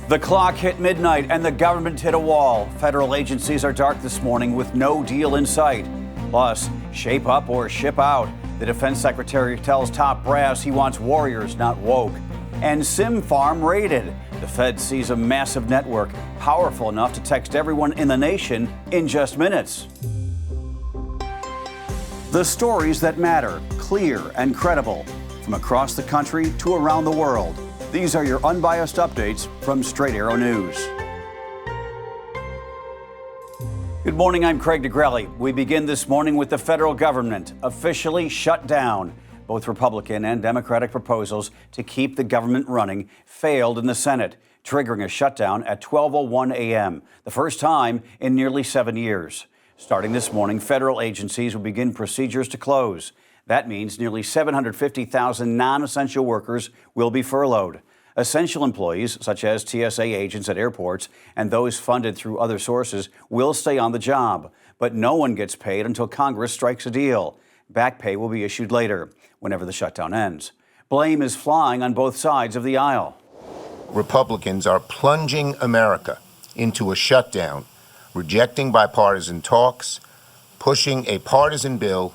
The clock hit midnight and the government hit a wall. Federal agencies are dark this morning with no deal in sight. Plus, shape up or ship out. The defense secretary tells top brass he wants warriors, not woke. And Sim Farm raided. The Fed sees a massive network, powerful enough to text everyone in the nation in just minutes. The stories that matter, clear and credible, from across the country to around the world. These are your unbiased updates from Straight Arrow News. Good morning, I'm Craig DeGrelli. We begin this morning with the federal government officially shut down. Both Republican and Democratic proposals to keep the government running failed in the Senate, triggering a shutdown at 12:01 a.m., the first time in nearly 7 years. Starting this morning, federal agencies will begin procedures to close. That means nearly 750,000 non-essential workers will be furloughed. Essential employees, such as TSA agents at airports and those funded through other sources, will stay on the job. But no one gets paid until Congress strikes a deal. Back pay will be issued later, whenever the shutdown ends. Blame is flying on both sides of the aisle. Republicans are plunging America into a shutdown, rejecting bipartisan talks, pushing a partisan bill,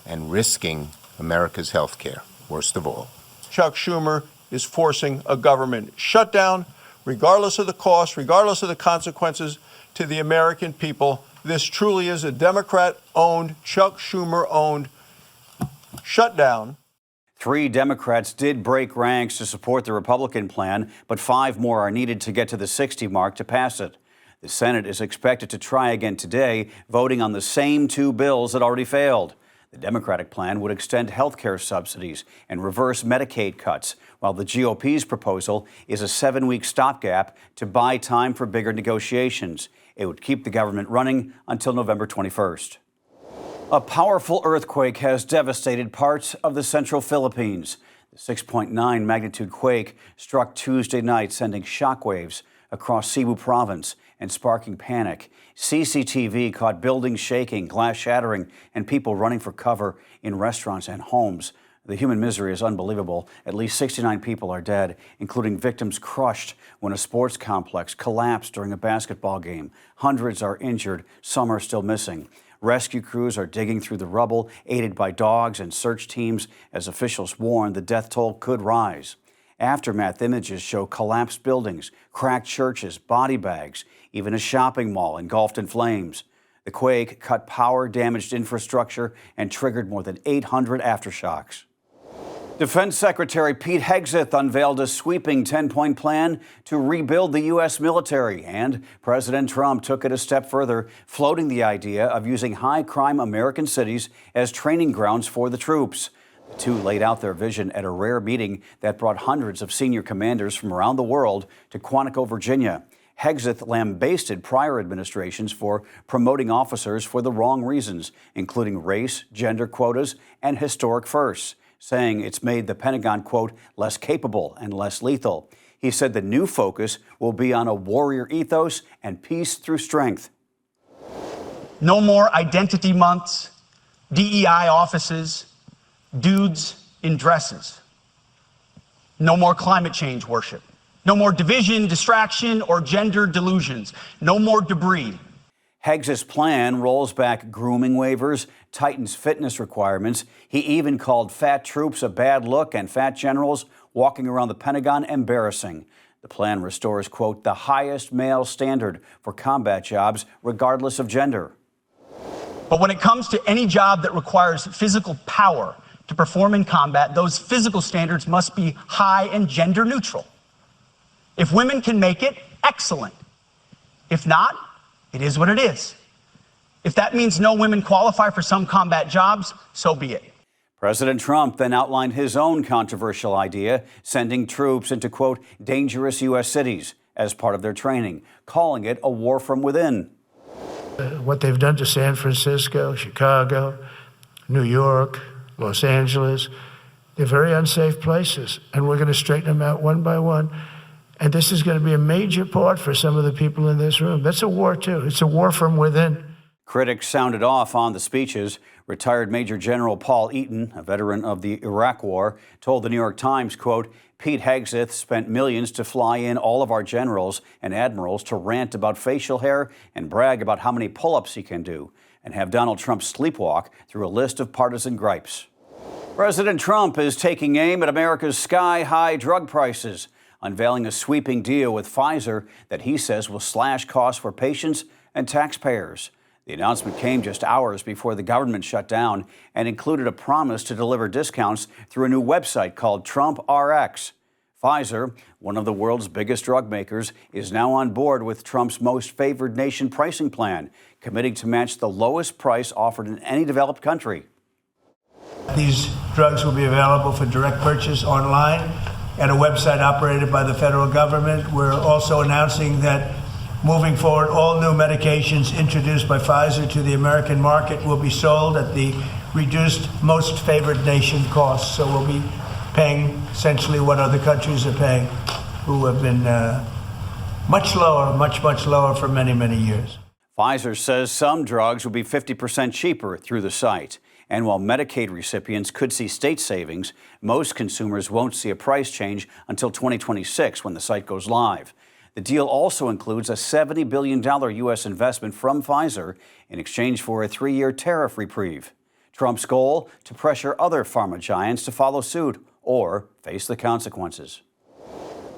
and risking America's health care, worst of all. Chuck Schumer is forcing a government shutdown, regardless of the cost, regardless of the consequences to the American people. This truly is a Democrat-owned, Chuck Schumer-owned shutdown. 3 Democrats did break ranks to support the Republican plan, but 5 more are needed to get to the 60 mark to pass it. The Senate is expected to try again today, voting on the same 2 bills that already failed. The Democratic plan would extend health care subsidies and reverse Medicaid cuts, while the GOP's proposal is a 7-week stopgap to buy time for bigger negotiations. It would keep the government running until November 21st. A powerful earthquake has devastated parts of the central Philippines. The 6.9 magnitude quake struck Tuesday night, sending shockwaves across Cebu province and sparking panic. CCTV caught buildings shaking, glass shattering, and people running for cover in restaurants and homes. The human misery is unbelievable. At least 69 people are dead, including victims crushed when a sports complex collapsed during a basketball game. Hundreds are injured, some are still missing. Rescue crews are digging through the rubble, aided by dogs and search teams, as officials warn the death toll could rise. Aftermath images show collapsed buildings, cracked churches, body bags, even a shopping mall engulfed in flames. The quake cut power, damaged infrastructure, and triggered more than 800 aftershocks. Defense Secretary Pete Hegseth unveiled a sweeping 10-point plan to rebuild the U.S. military, and President Trump took it a step further, floating the idea of using high-crime American cities as training grounds for the troops. The two laid out their vision at a rare meeting that brought hundreds of senior commanders from around the world to Quantico, Virginia. Hegseth lambasted prior administrations for promoting officers for the wrong reasons, including race, gender quotas, and historic firsts, saying it's made the Pentagon, quote, less capable and less lethal. He said the new focus will be on a warrior ethos and peace through strength. No more identity months, DEI offices, dudes in dresses. No more climate change worship. No more division, distraction, or gender delusions. No more debris. Hegseth's plan rolls back grooming waivers, tightens fitness requirements. He even called fat troops a bad look and fat generals walking around the Pentagon embarrassing. The plan restores, quote, the highest male standard for combat jobs, regardless of gender. But when it comes to any job that requires physical power to perform in combat, those physical standards must be high and gender neutral. If women can make it, excellent. If not, it is what it is. If that means no women qualify for some combat jobs, so be it. President Trump then outlined his own controversial idea, sending troops into, quote, dangerous U.S. cities as part of their training, calling it a war from within. What they've done to San Francisco, Chicago, New York, Los Angeles, they're very unsafe places, and we're going to straighten them out one by one. And this is going to be a major part for some of the people in this room. That's a war, too. It's a war from within. Critics sounded off on the speeches. Retired Major General Paul Eaton, a veteran of the Iraq War, told the New York Times, quote, Pete Hegseth spent millions to fly in all of our generals and admirals to rant about facial hair and brag about how many pull-ups he can do, and have Donald Trump sleepwalk through a list of partisan gripes. President Trump is taking aim at America's sky-high drug prices, unveiling a sweeping deal with Pfizer that he says will slash costs for patients and taxpayers. The announcement came just hours before the government shut down and included a promise to deliver discounts through a new website called Trump RX. Pfizer, one of the world's biggest drug makers, is now on board with Trump's most favored nation pricing plan, committing to match the lowest price offered in any developed country. These drugs will be available for direct purchase online at a website operated by the federal government. We're also announcing that moving forward, all new medications introduced by Pfizer to the American market will be sold at the reduced most favored nation cost. So we'll be paying essentially what other countries are paying, who have been much lower for many, many years. Pfizer says some drugs will be 50% cheaper through the site. And while Medicaid recipients could see state savings, most consumers won't see a price change until 2026 when the site goes live. The deal also includes a $70 billion U.S. investment from Pfizer in exchange for a 3-year tariff reprieve. Trump's goal, to pressure other pharma giants to follow suit or face the consequences.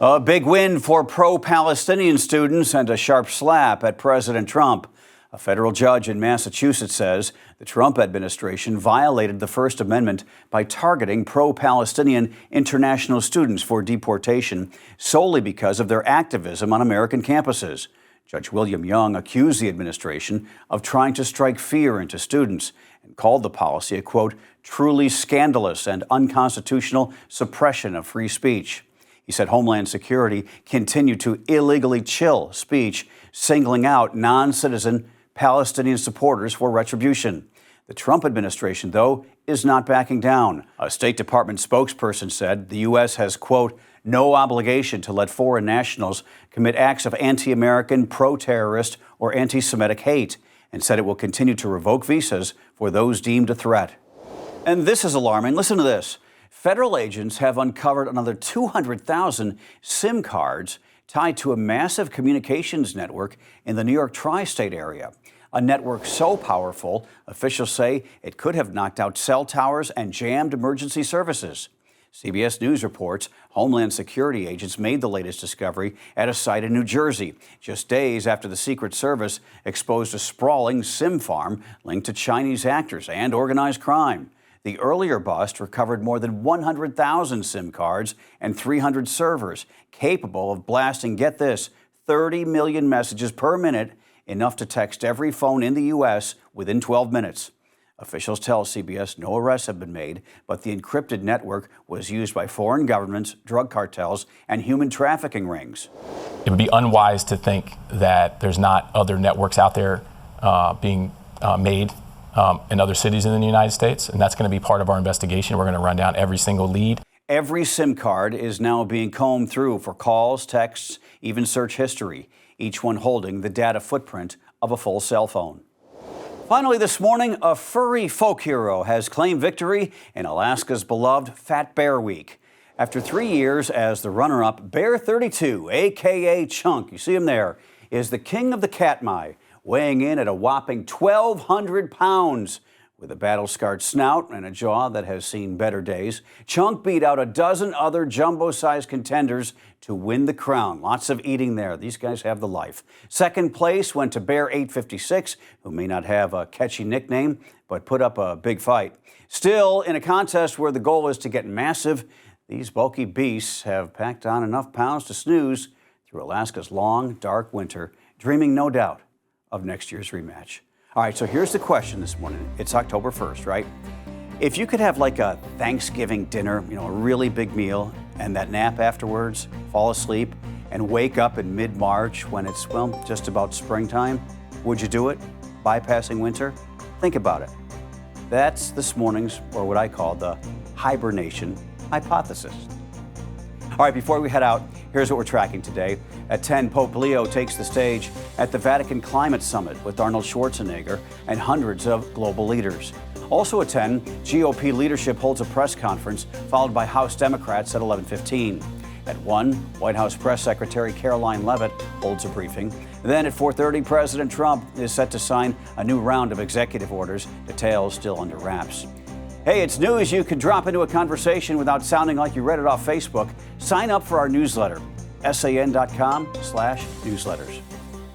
A big win for pro-Palestinian students and a sharp slap at President Trump. A federal judge in Massachusetts says the Trump administration violated the First Amendment by targeting pro-Palestinian international students for deportation solely because of their activism on American campuses. Judge William Young accused the administration of trying to strike fear into students and called the policy a, quote, truly scandalous and unconstitutional suppression of free speech. He said Homeland Security continued to illegally chill speech, singling out non-citizen Palestinian supporters for retribution. The Trump administration, though, is not backing down. A State Department spokesperson said the U.S. has, quote, no obligation to let foreign nationals commit acts of anti-American, pro-terrorist, or anti-Semitic hate, and said it will continue to revoke visas for those deemed a threat. And this is alarming. Listen to this. Federal agents have uncovered another 200,000 SIM cards tied to a massive communications network in the New York tri-state area. A network so powerful, officials say it could have knocked out cell towers and jammed emergency services. CBS News reports Homeland Security agents made the latest discovery at a site in New Jersey, just days after the Secret Service exposed a sprawling SIM farm linked to Chinese actors and organized crime. The earlier bust recovered more than 100,000 SIM cards and 300 servers, capable of blasting, get this, 30 million messages per minute, enough to text every phone in the U.S. within 12 minutes. Officials tell CBS no arrests have been made, but the encrypted network was used by foreign governments, drug cartels, and human trafficking rings. It would be unwise to think that there's not other networks out there being made in other cities in the United States, and that's going to be part of our investigation. We're going to run down every single lead. Every SIM card is now being combed through for calls, texts, even search history, each one holding the data footprint of a full cell phone. Finally this morning, a furry folk hero has claimed victory in Alaska's beloved Fat Bear Week. After 3 years as the runner-up, Bear 32, a.k.a. Chunk, you see him there, is the king of the Katmai, weighing in at a whopping 1,200 pounds. With a battle-scarred snout and a jaw that has seen better days, Chunk beat out a dozen other jumbo-sized contenders to win the crown. Lots of eating there. These guys have the life. Second place went to Bear 856, who may not have a catchy nickname, but put up a big fight. Still, in a contest where the goal is to get massive, these bulky beasts have packed on enough pounds to snooze through Alaska's long, dark winter, dreaming, no doubt, of next year's rematch. All right, so here's the question this morning. It's October 1st, right? If you could have like a Thanksgiving dinner, a really big meal, and that nap afterwards, fall asleep, and wake up in mid-March when it's, just about springtime, would you do it? Bypassing winter? Think about it. That's this morning's, or what I call the hibernation hypothesis. All right, before we head out, here's what we're tracking today. At 10, Pope Leo takes the stage at the Vatican Climate Summit with Arnold Schwarzenegger and hundreds of global leaders. Also at 10, GOP leadership holds a press conference, followed by House Democrats at 11:15. At 1, White House Press Secretary Caroline Leavitt holds a briefing. Then at 4:30, President Trump is set to sign a new round of executive orders, details still under wraps. Hey, it's news you can drop into a conversation without sounding like you read it off Facebook. Sign up for our newsletter, san.com/newsletters.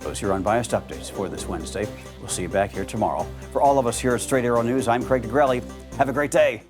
Those are your unbiased updates for this Wednesday. We'll see you back here tomorrow. For all of us here at Straight Arrow News, I'm Craig DeGrelli. Have a great day.